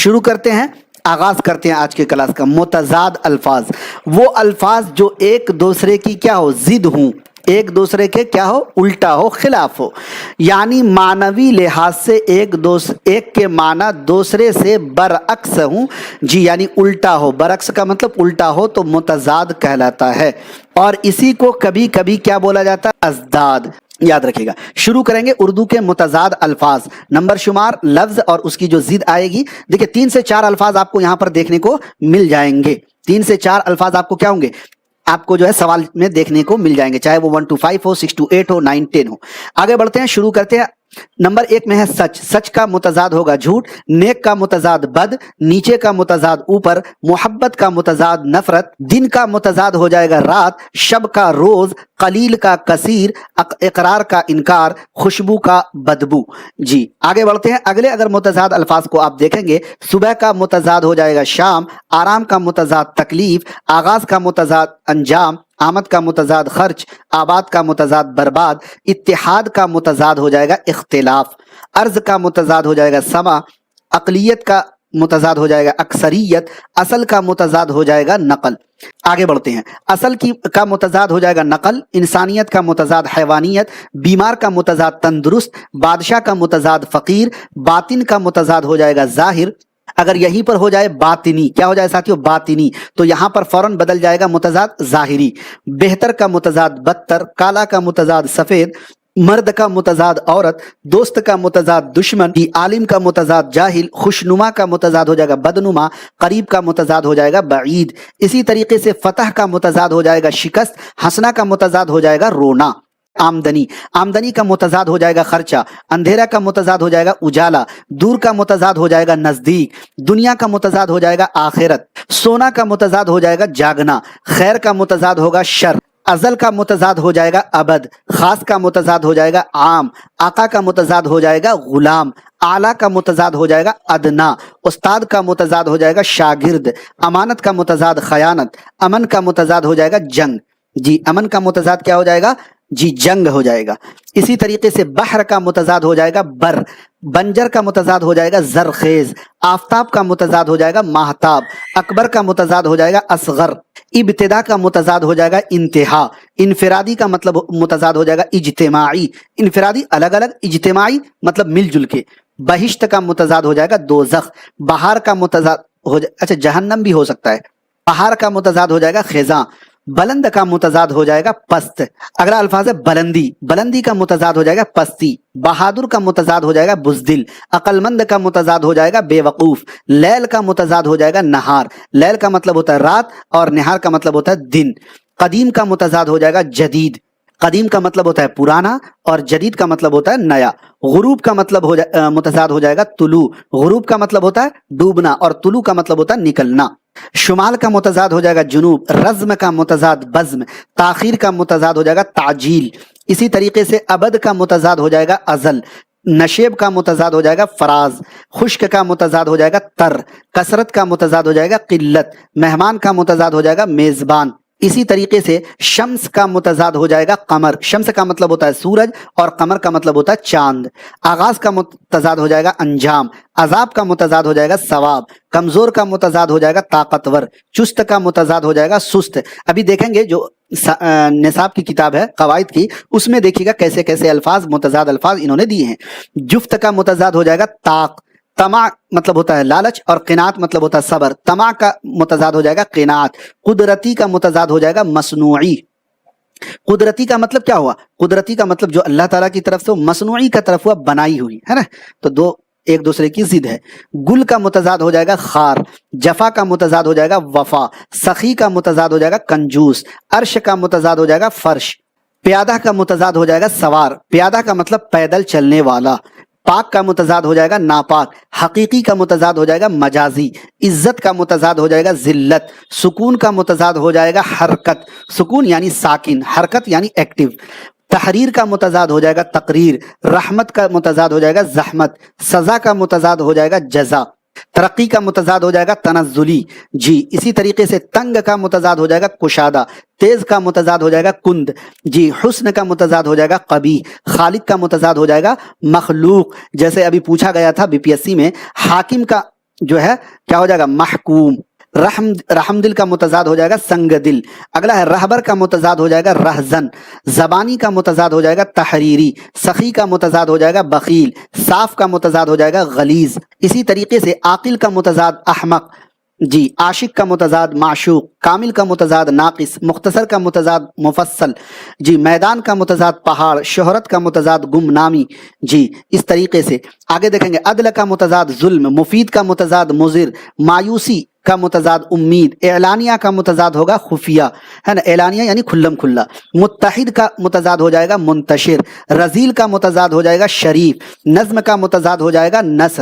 شروع کرتے ہیں، آغاز کرتے ہیں آج کے کلاس کا۔ متضاد الفاظ، وہ الفاظ جو ایک دوسرے کی کیا ہو، ضد ہوں، ایک دوسرے کے کیا ہو، الٹا ہو، خلاف ہو، یعنی معنوی لحاظ سے ایک کے معنی دوسرے سے برعکس ہوں جی، یعنی الٹا ہو۔ برعکس کا مطلب الٹا ہو تو متضاد کہلاتا ہے، اور اسی کو کبھی کبھی کیا بولا جاتا ہے، ازداد۔ یاد رکھیے گا، شروع کریں گے اردو کے متضاد الفاظ، نمبر شمار لفظ اور اس کی جو ضد آئے گی۔ دیکھیں 3 سے 4 الفاظ آپ کو یہاں پر دیکھنے کو مل جائیں گے، 3 سے 4 الفاظ آپ کو کیا ہوں گے، آپ کو جو ہے سوال میں دیکھنے کو مل جائیں گے، چاہے وہ 1 to 5 ہو، 6 to 8 ہو، 9 10 ہو۔ آگے بڑھتے ہیں، شروع کرتے ہیں۔ نمبر 1 میں ہے سچ، سچ کا متضاد ہوگا جھوٹ، نیک کا متضاد بد، نیچے کا متضاد اوپر، محبت کا متضاد نفرت، دن کا متضاد ہو جائے گا رات، شب کا روز، قلیل کا کثیر، اقرار کا انکار، خوشبو کا بدبو۔ جی آگے بڑھتے ہیں، اگلے اگر متضاد الفاظ کو آپ دیکھیں گے، صبح کا متضاد ہو جائے گا شام، آرام کا متضاد تکلیف، آغاز کا متضاد انجام، آمد کا متضاد خرچ، آباد کا متضاد برباد، اتحاد کا متضاد ہو جائے گا اختلاف، عرض کا متضاد ہو جائے گا سما، اقلیت کا متضاد ہو جائے گا اکثریت، اصل کا متضاد ہو جائے گا نقل۔ آگے بڑھتے ہیں، اصل کا متضاد ہو جائے گا نقل، انسانیت کا متضاد حیوانیت، بیمار کا متضاد تندرست، بادشاہ کا متضاد فقیر، باطن کا متضاد ہو جائے گا ظاہر۔ اگر یہیں پر ہو جائے باطنی، کیا ہو جائے ساتھیو، باطنی، تو یہاں پر فوراً بدل جائے گا متضاد ظاہری۔ بہتر کا متضاد بدتر، کالا کا متضاد سفید، مرد کا متضاد عورت، دوست کا متضاد دشمن، عالم کا متضاد جاہل، خوشنما کا متضاد ہو جائے گا بدنما، قریب کا متضاد ہو جائے گا بعید۔ اسی طریقے سے فتح کا متضاد ہو جائے گا شکست، ہنسنا کا متضاد ہو جائے گا رونا۔ آمدنی، آمدنی کا متضاد ہو جائے گا خرچہ، اندھیرا کا متضاد ہو جائے گا اجالا، دور کا متضاد ہو جائے گا نزدیک، دنیا کا متضاد ہو جائے گا آخرت، سونا کا متضاد ہو جائے گا جاگنا، خیر کا متضاد ہوگا شر، ازل کا متضاد ہو جائے گا ابد، خاص کا متضاد ہو جائے گا عام، آقا کا متضاد ہو جائے گا غلام، اعلیٰ کا متضاد ہو جائے گا ادنا، استاد کا متضاد ہو جائے گا شاگرد، امانت کا متضاد خیانت، امن کا متضاد ہو جائے گا جنگ۔ جی امن کا متضاد کیا ہو جائے گا، جی جنگ ہو جائے گا۔ اسی طریقے سے بحر کا متضاد ہو جائے گا بر، بنجر کا متضاد ہو جائے گا زرخیز، آفتاب کا متضاد ہو جائے گا ماہتاب، اکبر کا متضاد ہو جائے گا اصغر، ابتدا کا متضاد ہو جائے گا انتہا، انفرادی کا مطلب متضاد ہو جائے گا اجتماعی، انفرادی الگ الگ، اجتماعی مطلب مل جل کے، بہشت کا متضاد ہو جائے گا دوزخ، بہار کا متضاد ہو جائے اچھا جہنم بھی ہو سکتا ہے، بہار کا متضاد ہو جائے گا خزاں، بلند کا متضاد ہو جائے گا پست۔ اگلا الفاظ ہے بلندی، بلندی کا متضاد ہو جائے گا پستی، بہادر کا متضاد ہو جائے گا بزدل، عقل مند کا متضاد ہو جائے گا بے وقوف، لیل کا متضاد ہو جائے گا نہار، لیل کا مطلب ہوتا ہے رات اور نہار کا مطلب ہوتا ہے دن، قدیم کا متضاد ہو جائے گا جدید، قدیم کا مطلب ہوتا ہے پرانا اور جدید کا مطلب ہوتا ہے نیا، غروب کا مطلب متضاد ہو جائے گا طلوع، غروب کا مطلب ہوتا ہے ڈوبنا اور طلوع کا مطلب ہوتا ہے نکلنا، شمال کا متضاد ہو جائے گا جنوب، رزم کا متضاد بزم، تاخیر کا متضاد ہو جائے گا تعجیل، اسی طریقے سے ابد کا متضاد ہو جائے گا ازل، نشیب کا متضاد ہو جائے گا فراز، خشک کا متضاد ہو جائے گا تر، کثرت کا متضاد ہو جائے گا قلت، مہمان کا متضاد ہو جائے گا میزبان، اسی طریقے سے شمس کا متضاد ہو جائے گا قمر، شمس کا مطلب ہوتا ہے سورج اور قمر کا مطلب ہوتا ہے چاند، آغاز کا متضاد ہو جائے گا انجام، عذاب کا متضاد ہو جائے گا ثواب، کمزور کا متضاد ہو جائے گا طاقتور، چست کا متضاد ہو جائے گا سست۔ ابھی دیکھیں گے جو نصاب کی کتاب ہے قواعد کی، اس میں دیکھیے گا کیسے کیسے الفاظ متضاد الفاظ انہوں نے دیے ہیں۔ جفت کا متضاد ہو جائے گا طاق، طمع مطلب ہوتا ہے لالچ اور قناعت مطلب ہوتا ہے صبر، طمع کا متضاد ہو جائے گا قناعت، قدرتی کا متضاد ہو جائے گا مصنوعی۔ قدرتی کا مطلب کیا ہوا، قدرتی کا مطلب جو اللہ تعالیٰ کی طرف سے، مصنوعی کا طرف ہوا بنائی ہوئی ہے نا، تو دو ایک دوسرے کی ضد ہے۔ گل کا متضاد ہو جائے گا خار، جفا کا متضاد ہو جائے گا وفا، سخی کا متضاد ہو جائے گا کنجوس، عرش کا متضاد ہو جائے گا فرش، پیادہ کا متضاد ہو جائے گا سوار، پیادہ کا مطلب پیدل چلنے والا، پاک کا متضاد ہو جائے گا ناپاک، حقیقی کا متضاد ہو جائے گا مجازی، عزت کا متضاد ہو جائے گا ذلت، سکون کا متضاد ہو جائے گا حرکت، سکون یعنی ساکن، حرکت یعنی ایکٹیو، تحریر کا متضاد ہو جائے گا تقریر، رحمت کا متضاد ہو جائے گا زحمت، سزا کا متضاد ہو جائے گا جزا، ترقی کا متضاد ہو جائے گا تنزلی۔ جی اسی طریقے سے تنگ کا متضاد ہو جائے گا کشادہ، تیز کا متضاد ہو جائے گا کند، جی حسن کا متضاد ہو جائے گا قبیح، خالق کا متضاد ہو جائے گا مخلوق۔ جیسے ابھی پوچھا گیا تھا BPSC میں، حاکم کا جو ہے کیا ہو جائے گا محکوم. رحم دل کا متضاد ہو جائے گا سنگ دل. اگلا ہے رہبر کا متضاد ہو جائے گا رہزن. زبانی کا متضاد ہو جائے گا تحریری. سخی کا متضاد ہو جائے گا بخیل. صاف کا متضاد ہو جائے گا غلیظ. اسی طریقے سے عاقل کا متضاد احمق. جی عاشق کا متضاد معشوق. کامل کا متضاد ناقص. مختصر کا متضاد مفصل. جی میدان کا متضاد پہاڑ. شہرت کا متضاد گمنامی. جی اس طریقے سے آگے دیکھیں گے عدل کا متضاد ظلم. مفید کا متضاد مضر. مایوسی کا متضاد امید. اعلانیہ کا متضاد ہوگا خفیہ ہے نا, اعلانیہ یعنی کھلم کھلا. متحد کا متضاد ہو جائے گا منتشر. رذیل کا متضاد ہو جائے گا شریف. نظم کا متضاد ہو جائے گا نثر.